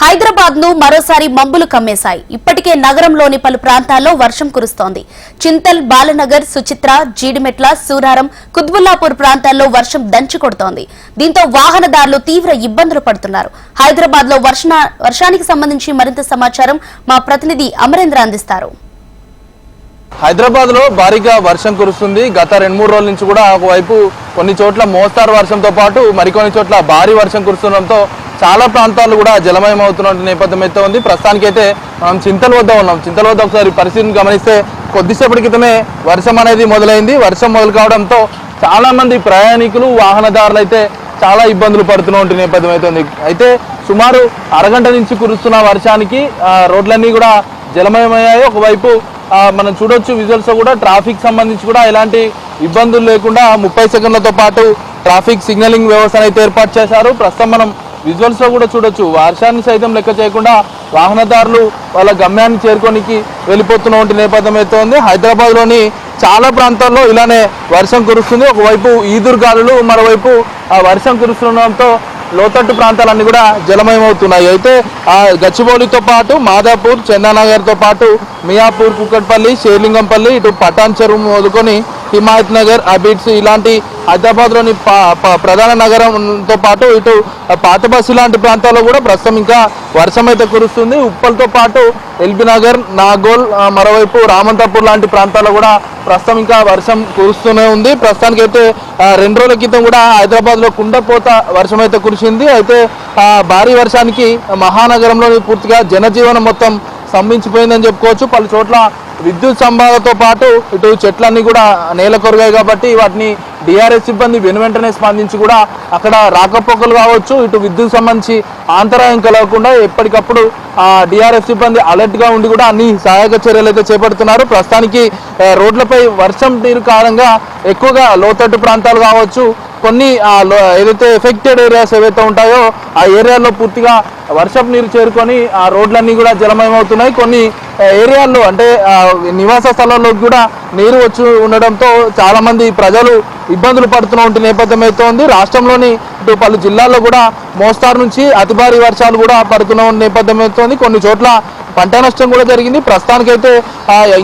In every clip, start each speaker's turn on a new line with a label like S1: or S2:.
S1: హైదరాబాద్ ను మరోసారి మబ్బులు కమ్మేశాయి. ఇప్పటికే నగరంలోని పలు ప్రాంతాల్లో వర్షం కురుస్తోంది. చింతల్, బాలనగర్, సుచిత్ర, జీడిమెట్ల, సూరారం, కుత్బుల్లాపూర్ ప్రాంతాల్లో వర్షం దంచుకొడుతోంది. దీంతో వాహనదారులు తీవ్ర ఇబ్బందులు పడుతున్నారు. హైదరాబాద్ లో వర్షానికి సంబంధించి మరింత సమాచారం మా ప్రతినిధి అమరేంద్ర అందిస్తారు.
S2: హైదరాబాద్ లో భారీగా వర్షం కురుస్తుంది. గత 2-3 రోజుల నుంచి కూడా ఒకవైపు కొన్ని చోట్ల మోస్తారు వర్షంతో పాటు మరికొన్ని చోట్ల భారీ వర్షం కురుస్తుండడంతో చాలా ప్రాంతాలు కూడా జలమయం అవుతున్న నేపథ్యం అయితే ఉంది. ప్రస్తుతానికైతే మనం చింతల వద్ద ఉన్నాం. చింతల వద్ద ఒకసారి పరిస్థితిని గమనిస్తే కొద్దిసేపటి క్రితమే వర్షం అనేది మొదలైంది. వర్షం మొదలు కావడంతో చాలా మంది ప్రయాణికులు, వాహనదారులు అయితే చాలా ఇబ్బందులు పడుతున్న నేపథ్యం అయితే ఉంది. అయితే సుమారు అరగంట నుంచి కురుస్తున్న వర్షానికి రోడ్లన్నీ కూడా జలమయమయ్యాయి. ఒకవైపు మనం చూడొచ్చు విజువల్స్ కూడా ట్రాఫిక్ సంబంధించి కూడా ఎలాంటి ఇబ్బందులు లేకుండా 30 సెకండ్లతో పాటు ట్రాఫిక్ సిగ్నలింగ్ వ్యవస్థను అయితే ఏర్పాటు చేశారు. ప్రస్తుతం మనం విజువల్స్ లో కూడా చూడొచ్చు వర్షాన్ని సైతం లెక్క చేయకుండా వాహనదారులు వాళ్ళ గమ్యాన్ని చేరుకోనికి వెళ్ళిపోతున్న నేపథ్యం అయితే ఉంది. హైదరాబాద్ లోని చాలా ప్రాంతాల్లో ఇలానే వర్షం కురుస్తుంది. ఒకవైపు ఈదురుగాలులు, మరోవైపు వర్షం కురుస్తుండడంతో లోతట్టు ప్రాంతాలన్నీ కూడా జలమయమవుతున్నాయి. అయితే గచ్చిబౌలితో పాటు మాదాపూర్, చందానగర్తో పాటు మియాపూర్, కుక్కట్పల్లి, షేర్లింగంపల్లి, ఇటు పటాన్ చెరువు మొదలుకొని హిమాయత్ నగర్, అబిడ్స్ ఇలాంటి హైదరాబాద్లోని ప్రధాన నగరంతో పాటు ఇటు పాత బస్సు లాంటి ప్రాంతాల్లో కూడా ప్రస్తుతం ఇంకా వర్షం అయితే కురుస్తుంది. ఉప్పల్తో పాటు ఎల్బీ నగర్, నాగోల్, మరోవైపు రామంతాపూర్ లాంటి ప్రాంతాల్లో కూడా ప్రస్తుతం ఇంకా వర్షం కురుస్తూనే ఉంది. ప్రస్తుతానికైతే 2 రోజుల క్రితం కూడా హైదరాబాద్లో కుండపోత వర్షం అయితే కురిసింది. అయితే భారీ వర్షానికి మహానగరంలోని పూర్తిగా జనజీవనం మొత్తం స్తంభించిపోయిందని చెప్పుకోవచ్చు. పలు చోట్ల విద్యుత్ స్తంభాలతో పాటు ఇటు చెట్లన్నీ కూడా నేల కొరిగాయి కాబట్టి వాటిని డిఆర్ఎస్ సిబ్బంది వెనువెంటనే స్పందించి కూడా అక్కడ రాకపోకలు కావచ్చు, ఇటు విద్యుత్ సంబంధించి అంతరాయం కలగకుండా ఎప్పటికప్పుడు డిఆర్ఎస్ సిబ్బంది అలర్ట్గా ఉండి కూడా అన్ని సహాయక చర్యలు అయితే చేపడుతున్నారు. ప్రస్తుతానికి రోడ్లపై వర్షం నీరు కారణంగా ఎక్కువగా లోతట్టు ప్రాంతాలు కావచ్చు, కొన్ని ఏదైతే ఎఫెక్టెడ్ ఏరియాస్ ఏవైతే ఉంటాయో ఆ ఏరియాల్లో పూర్తిగా వర్షపు నీరు చేరుకొని ఆ రోడ్లన్నీ కూడా జలమయమవుతున్నాయి. కొన్ని ఏరియాల్లో అంటే నివాస స్థలాల్లోకి కూడా నీరు వచ్చి ఉండడంతో చాలా మంది ప్రజలు ఇబ్బందులు పడుతున్న నేపథ్యం అయితే ఉంది. రాష్ట్రంలోని ఇటు పలు జిల్లాల్లో కూడా మోస్తారు నుంచి అతి భారీ వర్షాలు కూడా పడుతున్న నేపథ్యం అయితే ఉంది. కొన్ని చోట్ల పంట నష్టం కూడా జరిగింది. ప్రస్తుతానికైతే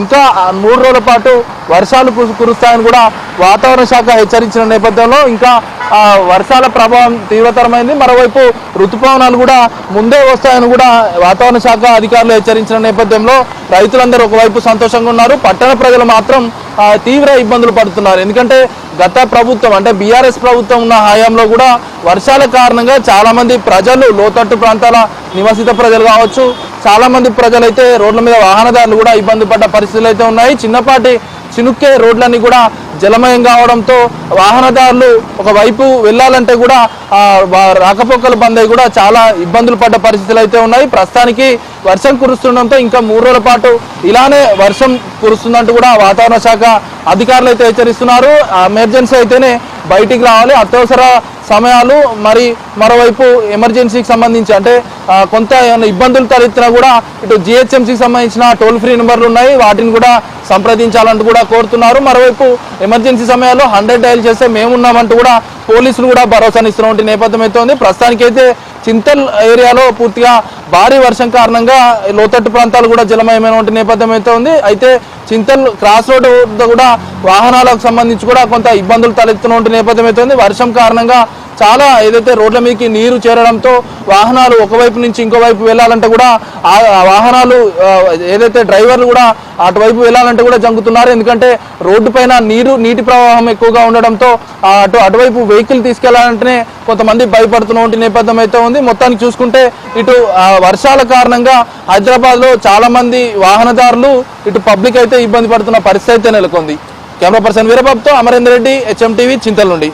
S2: ఇంకా 3 రోజుల పాటు వర్షాలు కురుస్తాయని కూడా వాతావరణ శాఖ హెచ్చరించిన నేపథ్యంలో ఇంకా వర్షాల ప్రభావం తీవ్రతరమైంది. మరోవైపు ఋతుపవనాలు కూడా ముందే వస్తాయని కూడా వాతావరణ శాఖ అధికారులు హెచ్చరించిన నేపథ్యంలో రైతులందరూ ఒకవైపు సంతోషంగా ఉన్నారు. పట్టణ ప్రజలు మాత్రం తీవ్ర ఇబ్బందులు పడుతున్నారు. ఎందుకంటే గత ప్రభుత్వం అంటే బీఆర్ఎస్ ప్రభుత్వం ఉన్న హయాంలో కూడా వర్షాల కారణంగా చాలా మంది ప్రజలు, లోతట్టు ప్రాంతాల నివసిత ప్రజలు కావచ్చు, చాలా మంది ప్రజలైతే రోడ్ల మీద వాహనదారులు కూడా ఇబ్బంది పడ్డ పరిస్థితులు అయితే ఉన్నాయి. చిన్నపాటి చినుక్కే రోడ్లన్నీ కూడా జలమయం కావడంతో వాహనదారులు ఒకవైపు వెళ్ళాలంటే కూడా రాకపోకలు బంద్ అయి కూడా చాలా ఇబ్బందులు పడ్డ పరిస్థితులు అయితే ఉన్నాయి. ప్రస్తుతానికి వర్షం కురుస్తుండడంతో ఇంకా 3 రోజుల పాటు ఇలానే వర్షం కురుస్తుందంటూ కూడా వాతావరణ శాఖ అధికారులు అయితే హెచ్చరిస్తున్నారు. ఎమర్జెన్సీ అయితేనే బయటికి రావాలి, అత్యవసర సమయాలు మరోవైపు ఎమర్జెన్సీకి సంబంధించి అంటే కొంత ఇబ్బందులు తలెత్తినా కూడా ఇటు జిహెచ్ఎంసీకి సంబంధించిన టోల్ ఫ్రీ నెంబర్లు ఉన్నాయి, వాటిని కూడా సంప్రదించాలంటూ కూడా కోరుతున్నారు. మరోవైపు ఎమర్జెన్సీ సమయాల్లో 100 డయల్ చేస్తే మేమున్నామంటూ కూడా పోలీసులు కూడా భరోసానిస్తున్న నేపథ్యం అయితే ఉంది. ప్రస్తుతానికైతే చింతల్ ఏరియాలో పూర్తిగా భారీ వర్షం కారణంగా లోతట్టు ప్రాంతాలు కూడా జలమయమైన నేపథ్యం అయితే ఉంది. అయితే చింతల్ క్రాస్ రోడ్ కూడా వాహనాలకు సంబంధించి కూడా కొంత ఇబ్బందులు తలెత్తున్న నేపథ్యం అయితే ఉంది. వర్షం కారణంగా చాలా ఏదైతే రోడ్ల మీదకి నీరు చేరడంతో వాహనాలు ఒకవైపు నుంచి ఇంకోవైపు వెళ్ళాలంటే కూడా ఆ వాహనాలు ఏదైతే డ్రైవర్లు కూడా అటువైపు వెళ్ళాలంటే కూడా జంగుతున్నారు. ఎందుకంటే రోడ్డు పైన నీటి ప్రవాహం ఎక్కువగా ఉండడంతో అటువైపు వెహికల్ తీసుకెళ్లాలంటేనే కొంతమంది భయపడుతున్న నేపథ్యం అయితే ఉంది. మొత్తానికి చూసుకుంటే ఇటు వర్షాల కారణంగా హైదరాబాద్లో చాలా మంది వాహనదారులు, ఇటు పబ్లిక్ అయితే ఇబ్బంది పడుతున్న పరిస్థితి అయితే నెలకొంది. కెమెరా పర్సన్ వీరబాబుతో అమరేందర్ రెడ్డి, HM టీవీ, చింతల నుండి.